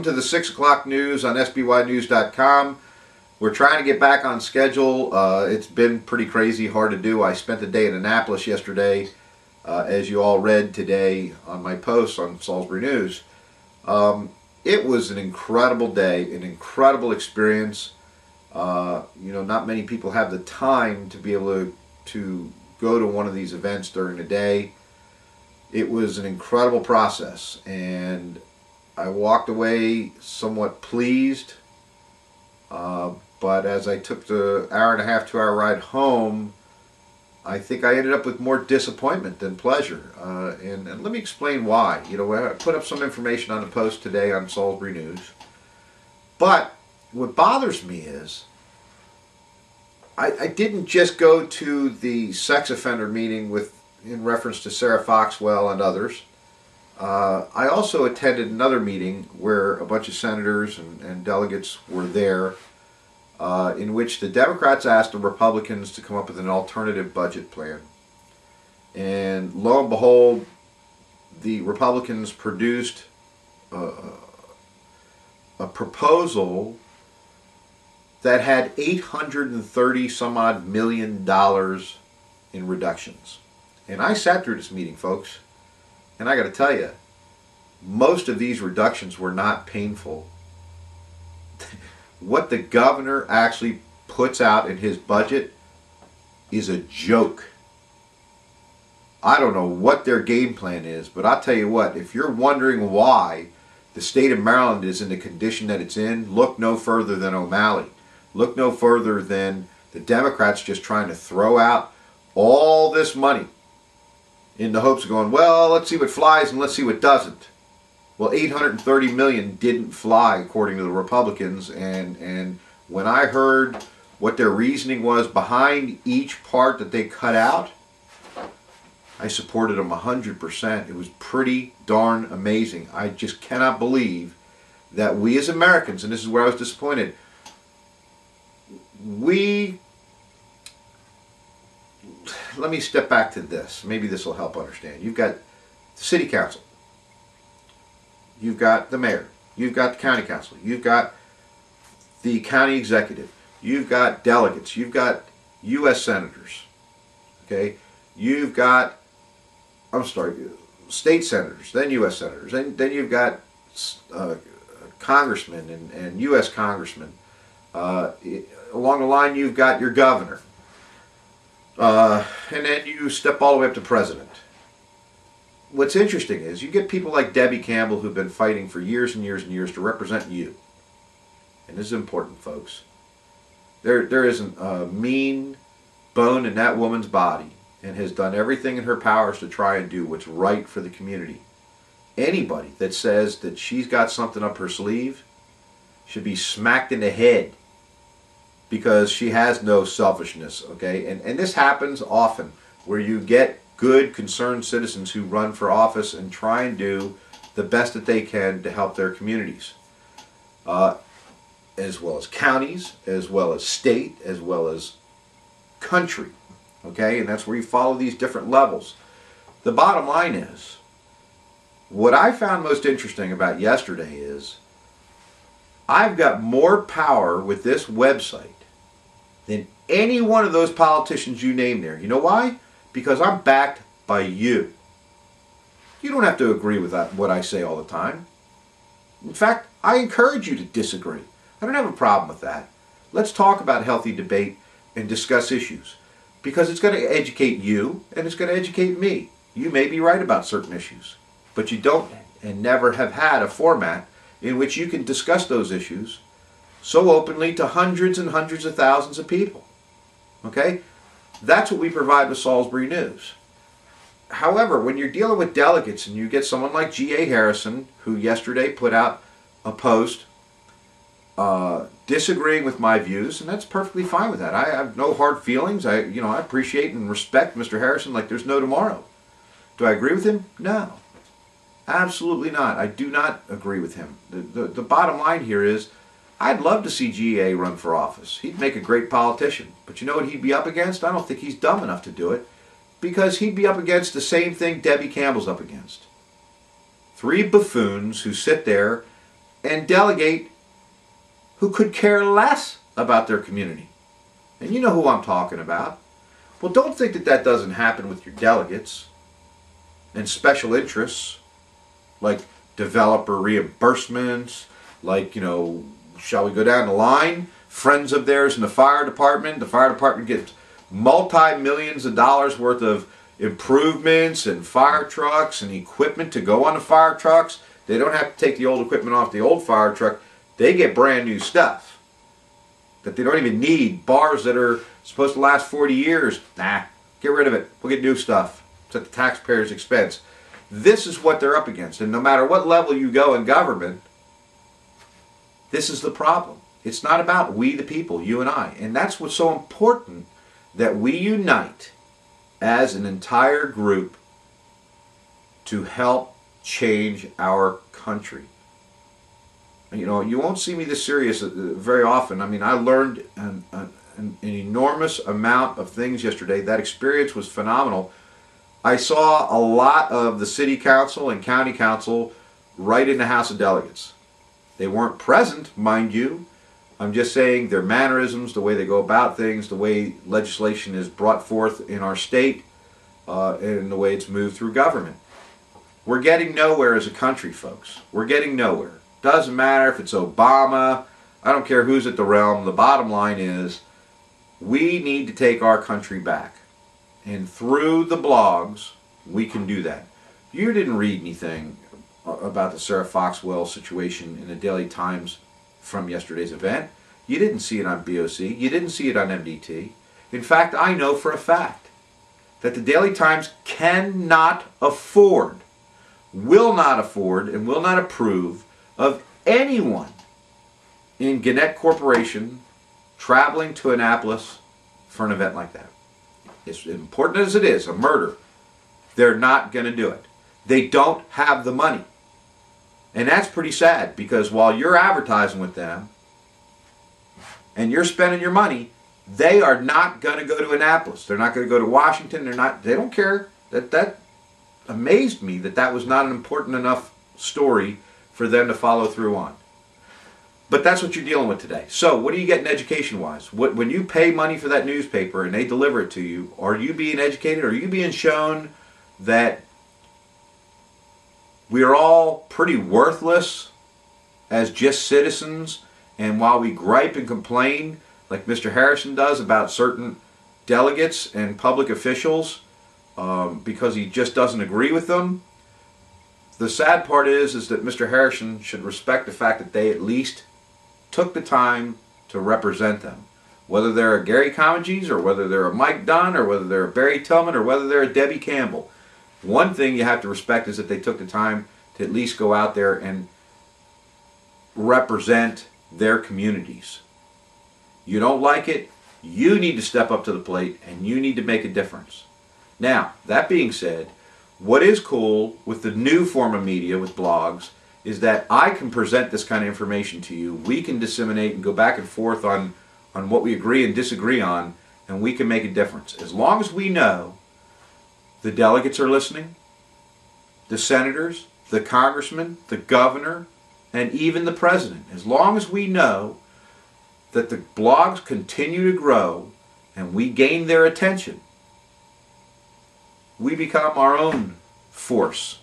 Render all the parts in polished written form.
To the 6 o'clock news on sbynews.com. We're trying to get back on schedule. It's been pretty crazy, hard to do. I spent the day in Annapolis yesterday, as you all read today on my posts on Salisbury News. It was an incredible day, an incredible experience. Not many people have the time to be able to go to one of these events during the day. It was an incredible process, and I walked away somewhat pleased, but as I took the hour and a half, 2 hour ride home, I think I ended up with more disappointment than pleasure. And let me explain why. I put up some information on the post today on Salisbury News, but what bothers me is I didn't just go to the sex offender meeting in reference to Sarah Foxwell and others. I also attended another meeting where a bunch of senators and delegates were there, in which the Democrats asked the Republicans to come up with an alternative budget plan. And lo and behold, the Republicans produced a proposal that had $830 some odd million in reductions. And I sat through this meeting, folks. And I got to tell you, most of these reductions were not painful. What the governor actually puts out in his budget is a joke. I don't know what their game plan is, but I'll tell you what, if you're wondering why the state of Maryland is in the condition that it's in, look no further than O'Malley. Look no further than the Democrats just trying to throw out all this money in the hopes of going, well, let's see what flies and let's see what doesn't. Well, $830 million didn't fly according to the Republicans, and when I heard what their reasoning was behind each part that they cut out, I supported them 100%. It was pretty darn amazing. I just cannot believe that we as Americans, and this is where I was disappointed, let me step back to this. Maybe this will help understand. You've got the city council. You've got the mayor. You've got the county council. You've got the county executive. You've got delegates. You've got U.S. senators. Okay? You've got, state senators, then U.S. senators. Then you've got congressmen and U.S. congressmen. Along the line, you've got your governor. And then you step all the way up to president. What's interesting is you get people like Debbie Campbell who've been fighting for years and years and years to represent you. And this is important, folks. There isn't a mean bone in that woman's body, and has done everything in her powers to try and do what's right for the community. Anybody that says that she's got something up her sleeve should be smacked in the head, because she has no selfishness, okay? And this happens often, where you get good, concerned citizens who run for office and try and do the best that they can to help their communities, as well as counties, as well as state, as well as country, okay? And that's where you follow these different levels. The bottom line is, what I found most interesting about yesterday is, I've got more power with this website than any one of those politicians you name there. You know why? Because I'm backed by you. You don't have to agree with what I say all the time. In fact, I encourage you to disagree. I don't have a problem with that. Let's talk about healthy debate and discuss issues, because it's going to educate you and it's going to educate me. You may be right about certain issues, but you don't and never have had a format in which you can discuss those issues so openly to hundreds and hundreds of thousands of people. Okay? That's what we provide with Salisbury News. However, when you're dealing with delegates and you get someone like G.A. Harrison, who yesterday put out a post disagreeing with my views, and that's perfectly fine with that. I have no hard feelings. I appreciate and respect Mr. Harrison like there's no tomorrow. Do I agree with him? No. Absolutely not. I do not agree with him. The bottom line here is, I'd love to see G.A. run for office. He'd make a great politician. But you know what he'd be up against? I don't think he's dumb enough to do it, because he'd be up against the same thing Debbie Campbell's up against. Three buffoons who sit there and delegate who could care less about their community. And you know who I'm talking about. Well, don't think that that doesn't happen with your delegates and special interests like developer reimbursements, like, shall we go down the line? Friends of theirs in the fire department. The fire department gets multi-millions of dollars worth of improvements and fire trucks and equipment to go on the fire trucks. They don't have to take the old equipment off the old fire truck. They get brand new stuff that they don't even need. Bars that are supposed to last 40 years. Nah, get rid of it. We'll get new stuff. It's at the taxpayer's expense. This is what they're up against. And no matter what level you go in government, this is the problem. It's not about we the people, you and I. And that's what's so important, that we unite as an entire group to help change our country. You won't see me this serious very often. I mean, I learned an enormous amount of things yesterday. That experience was phenomenal. I saw a lot of the city council and county council right in the House of Delegates. They weren't present, mind you. I'm just saying their mannerisms, the way they go about things, the way legislation is brought forth in our state, and the way it's moved through government. We're getting nowhere as a country, folks. We're getting nowhere. Doesn't matter if it's Obama. I don't care who's at the realm. The bottom line is we need to take our country back. And through the blogs, we can do that. You didn't read anything about the Sarah Foxwell situation in the Daily Times from yesterday's event. You didn't see it on BOC. You didn't see it on MDT. In fact, I know for a fact that the Daily Times cannot afford, will not afford, and will not approve of anyone in Gannett Corporation traveling to Annapolis for an event like that. As important as it is, a murder, they're not going to do it. They don't have the money. And that's pretty sad, because while you're advertising with them and you're spending your money, they are not going to go to Annapolis. They're not going to go to Washington. They don't care. That amazed me that was not an important enough story for them to follow through on. But that's what you're dealing with today. So what are you getting education-wise? When you pay money for that newspaper and they deliver it to you, are you being educated? Are you being shown that we are all pretty worthless as just citizens, and while we gripe and complain, like Mr. Harrison does about certain delegates and public officials, because he just doesn't agree with them, the sad part is that Mr. Harrison should respect the fact that they at least took the time to represent them. Whether they're a Gary Comegys, or whether they're a Mike Dunn, or whether they're a Barry Tillman, or whether they're a Debbie Campbell. One thing you have to respect is that they took the time to at least go out there and represent their communities. You don't like it, you need to step up to the plate and you need to make a difference. Now, that being said, what is cool with the new form of media, with blogs, is that I can present this kind of information to you. We can disseminate and go back and forth on what we agree and disagree on, and we can make a difference. As long as we know the delegates are listening, the senators, the congressmen, the governor, and even the president. As long as we know that the blogs continue to grow and we gain their attention, we become our own force.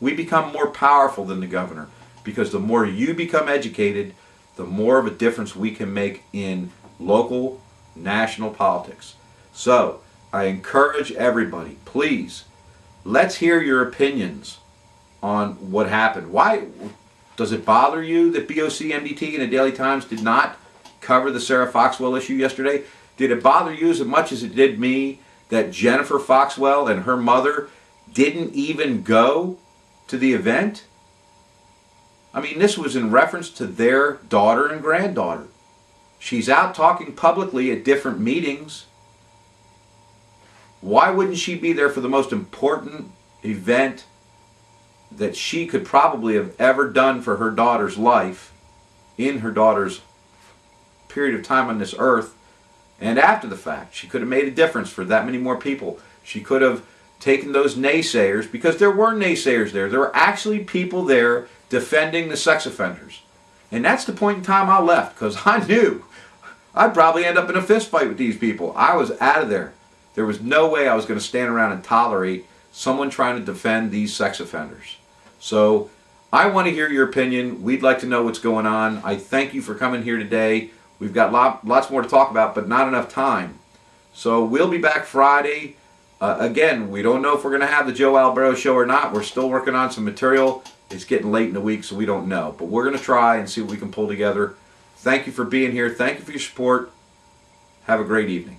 We become more powerful than the governor, because the more you become educated, the more of a difference we can make in local, national politics. So, I encourage everybody, please, let's hear your opinions on what happened. Why does it bother you that BOC, MDT, and the Daily Times did not cover the Sarah Foxwell issue yesterday? Did it bother you as much as it did me that Jennifer Foxwell and her mother didn't even go to the event? I mean, this was in reference to their daughter and granddaughter. She's out talking publicly at different meetings. Why wouldn't she be there for the most important event that she could probably have ever done for her daughter's life, in her daughter's period of time on this earth, and after the fact? She could have made a difference for that many more people. She could have taken those naysayers, because there were naysayers there. There were actually people there defending the sex offenders. And that's the point in time I left, because I knew I'd probably end up in a fist fight with these people. I was out of there. There was no way I was going to stand around and tolerate someone trying to defend these sex offenders. So I want to hear your opinion. We'd like to know what's going on. I thank you for coming here today. We've got lots more to talk about, but not enough time. So we'll be back Friday. Again, we don't know if we're going to have the Joe Albero show or not. We're still working on some material. It's getting late in the week, so we don't know. But we're going to try and see what we can pull together. Thank you for being here. Thank you for your support. Have a great evening.